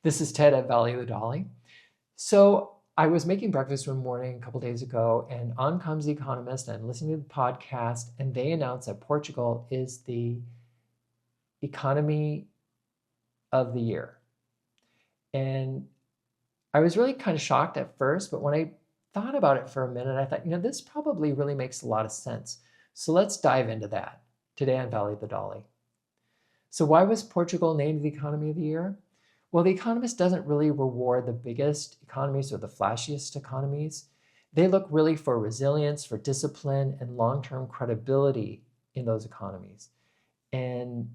This is Ted at Valley of the Dolly. So I was making breakfast one morning a couple days ago, and on comes The Economist, and I'm listening to the podcast, and they announced that Portugal is the economy of the year. And I was really kind of shocked at first, but when I thought about it for a minute, I thought, this probably really makes a lot of sense. So let's dive into that today on Valley of the Dolly. So why was Portugal named the economy of the year? Well, The Economist doesn't really reward the biggest economies or the flashiest economies. They look really for resilience, for discipline, and long-term credibility in those economies. And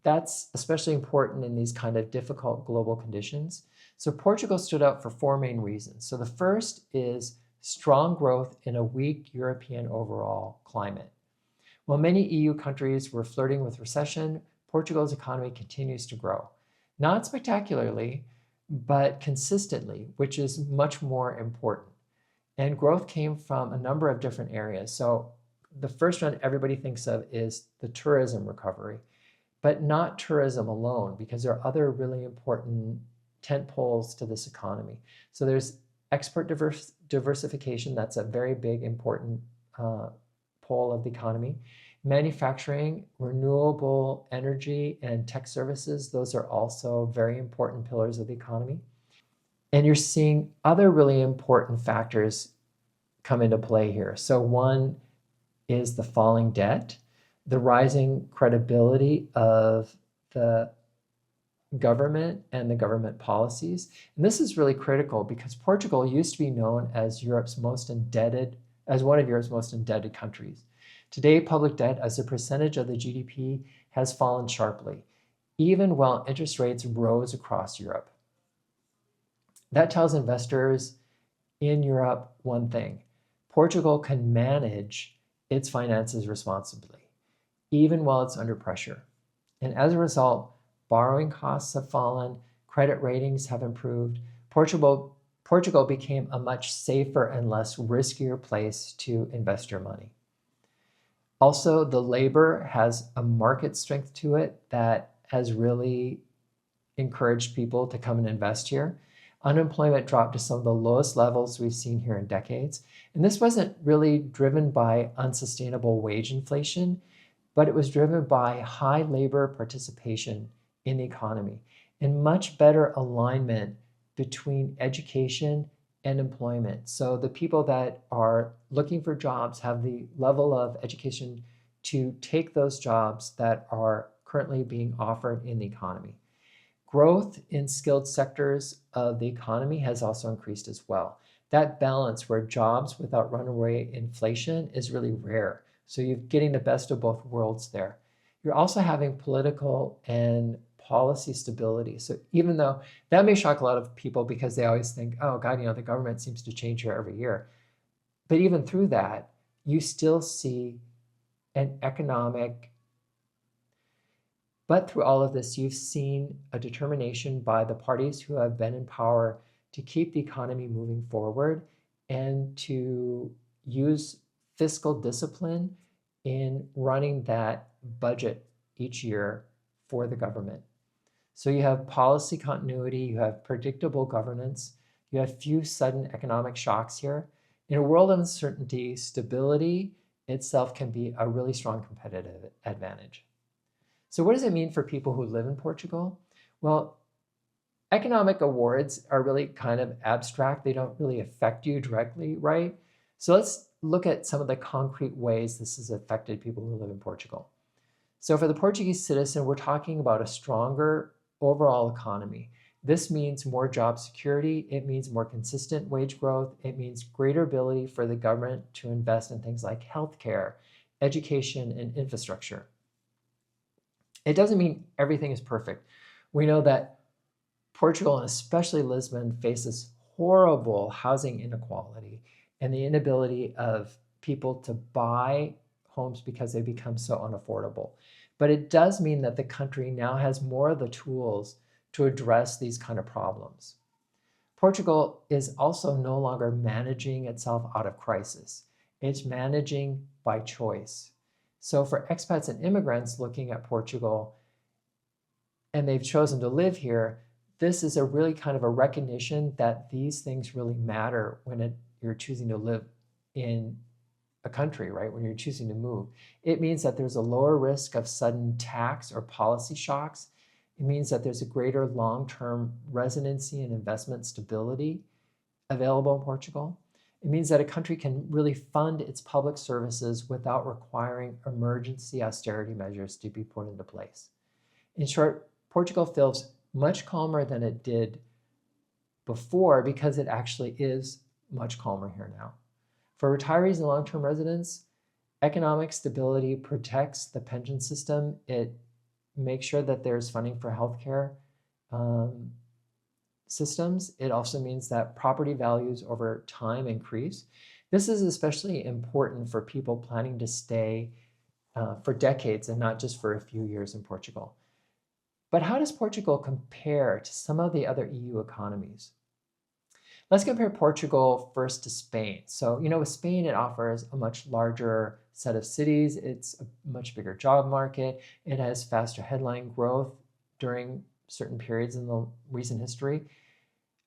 that's especially important in these kind of difficult global conditions. So Portugal stood out for four main reasons. So the first is strong growth in a weak European overall climate. While many EU countries were flirting with recession, Portugal's economy continues to grow. Not spectacularly, but consistently, which is much more important. And growth came from a number of different areas. So the first one everybody thinks of is the tourism recovery, but not tourism alone, because there are other really important tent poles to this economy. So there's export diversification. That's a very big, important pole of the economy. Manufacturing, renewable energy, and tech services, those are also very important pillars of the economy. And you're seeing other really important factors come into play here. So one is the falling debt, the rising credibility of the government and the government policies. And this is really critical because Portugal used to be known as one of Europe's most indebted countries. Today, public debt as a percentage of the GDP has fallen sharply, even while interest rates rose across Europe. That tells investors in Europe one thing: Portugal can manage its finances responsibly, even while it's under pressure. And as a result, borrowing costs have fallen, credit ratings have improved. Portugal became a much safer and less riskier place to invest your money. Also, the labor has a market strength to it that has really encouraged people to come and invest here. Unemployment dropped to some of the lowest levels we've seen here in decades. And this wasn't really driven by unsustainable wage inflation, but it was driven by high labor participation in the economy and much better alignment between education and employment. So the people that are looking for jobs have the level of education to take those jobs that are currently being offered in the economy. Growth in skilled sectors of the economy has also increased as well. That balance where jobs without runaway inflation is really rare. So you're getting the best of both worlds there. You're also having political and policy stability. So even though that may shock a lot of people because they always think, oh God, the government seems to change here every year. But even through that, you still see an economic, but through all of this, you've seen a determination by the parties who have been in power to keep the economy moving forward and to use fiscal discipline in running that budget each year for the government. So you have policy continuity, you have predictable governance, you have few sudden economic shocks here. In a world of uncertainty, stability itself can be a really strong competitive advantage. So what does it mean for people who live in Portugal? Well, economic awards are really kind of abstract. They don't really affect you directly, right? So let's look at some of the concrete ways this has affected people who live in Portugal. So for the Portuguese citizen, we're talking about a stronger overall economy. This means more job security. It means more consistent wage growth. It means greater ability for the government to invest in things like healthcare, education, and infrastructure. It doesn't mean everything is perfect. We know that Portugal, and especially Lisbon, faces horrible housing inequality and the inability of people to buy homes because they become so unaffordable. But it does mean that the country now has more of the tools to address these kind of problems. Portugal is also no longer managing itself out of crisis. It's managing by choice. So for expats and immigrants looking at Portugal, and they've chosen to live here, this is a really kind of a recognition that these things really matter when you're choosing to live in a country, right? When you're choosing to move. It means that there's a lower risk of sudden tax or policy shocks. It means that there's a greater long-term residency and investment stability available in Portugal. It means that a country can really fund its public services without requiring emergency austerity measures to be put into place. In short, Portugal feels much calmer than it did before because it actually is much calmer here now. For retirees and long-term residents, economic stability protects the pension system. It makes sure that there's funding for healthcare systems. It also means that property values over time increase. This is especially important for people planning to stay for decades and not just for a few years in Portugal. But how does Portugal compare to some of the other EU economies? Let's compare Portugal first to Spain. So, with Spain, it offers a much larger set of cities. It's a much bigger job market. It has faster headline growth during certain periods in the recent history.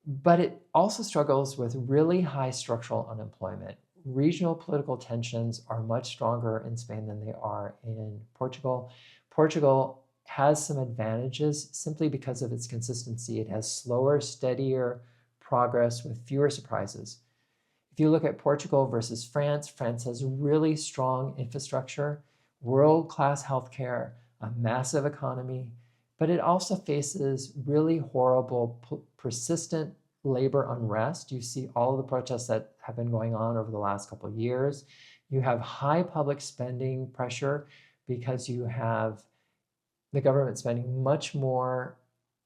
But it also struggles with really high structural unemployment. Regional political tensions are much stronger in Spain than they are in Portugal. Portugal has some advantages simply because of its consistency. It has slower, steadier progress with fewer surprises. If you look at Portugal versus France, France has really strong infrastructure, world-class healthcare, a massive economy, but it also faces really horrible, persistent labor unrest. You see all of the protests that have been going on over the last couple of years. You have high public spending pressure because you have the government spending much more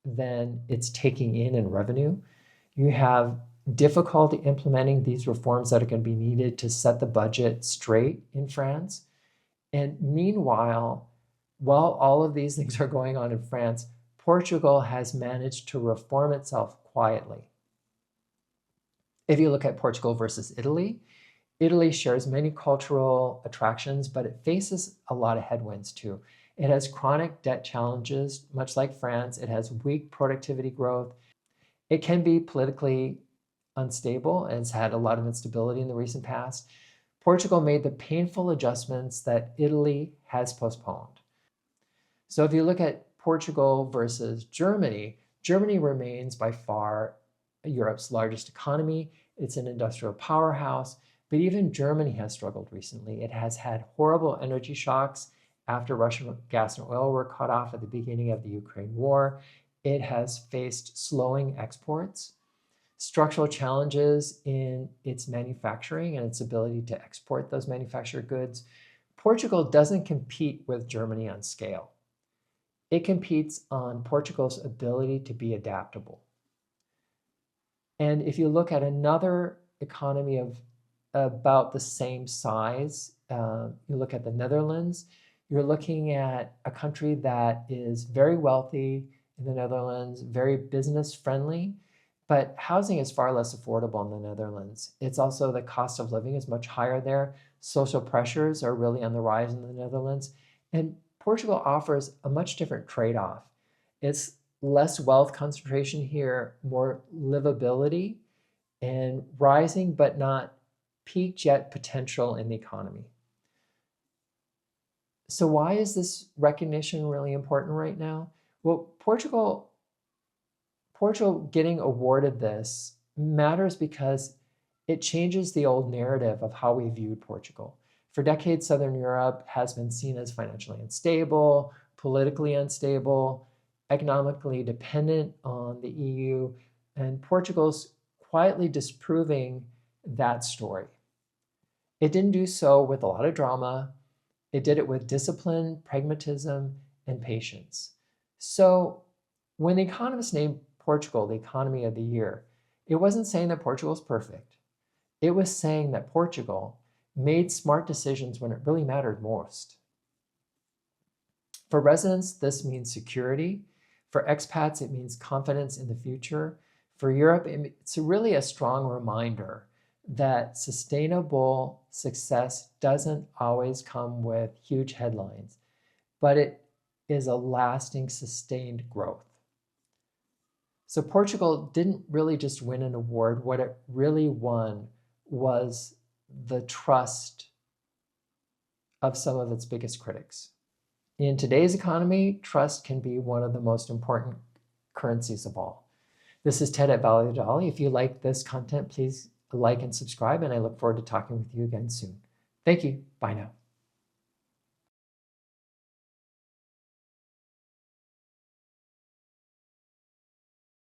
than it's taking in revenue. You have difficulty implementing these reforms that are going to be needed to set the budget straight in France. And meanwhile, while all of these things are going on in France, Portugal has managed to reform itself quietly. If you look at Portugal versus Italy, Italy shares many cultural attractions, but it faces a lot of headwinds too. It has chronic debt challenges, much like France. It has weak productivity growth. It can be politically unstable and has had a lot of instability in the recent past. Portugal made the painful adjustments that Italy has postponed. So if you look at Portugal versus Germany, Germany remains by far Europe's largest economy. It's an industrial powerhouse, but even Germany has struggled recently. It has had horrible energy shocks after Russian gas and oil were cut off at the beginning of the Ukraine war. It has faced slowing exports, structural challenges in its manufacturing and its ability to export those manufactured goods. Portugal doesn't compete with Germany on scale. It competes on Portugal's ability to be adaptable. And if you look at another economy of about the same size, you look at the Netherlands, you're looking at a country that is very wealthy in the Netherlands, very business friendly, but housing is far less affordable in the Netherlands. It's also the cost of living is much higher there. Social pressures are really on the rise in the Netherlands. And Portugal offers a much different trade-off. It's less wealth concentration here, more livability, and rising but not peaked yet potential in the economy. So why is this recognition really important right now? Well, Portugal getting awarded this matters because it changes the old narrative of how we viewed Portugal. For decades, Southern Europe has been seen as financially unstable, politically unstable, economically dependent on the EU, and Portugal's quietly disproving that story. It didn't do so with a lot of drama. It did it with discipline, pragmatism, and patience. So when The Economist named Portugal the economy of the year, it wasn't saying that Portugal is perfect. It was saying that Portugal made smart decisions when it really mattered most. For residents, this means security. For expats, it means confidence in the future. For Europe, it's really a strong reminder that sustainable success doesn't always come with huge headlines, but it is a lasting, sustained growth. So Portugal didn't really just win an award. What it really won was the trust of some of its biggest critics. In today's economy, trust can be one of the most important currencies of all. This is Ted at Value. If you like this content, please like and subscribe, and I look forward to talking with you again soon. Thank you. Bye now.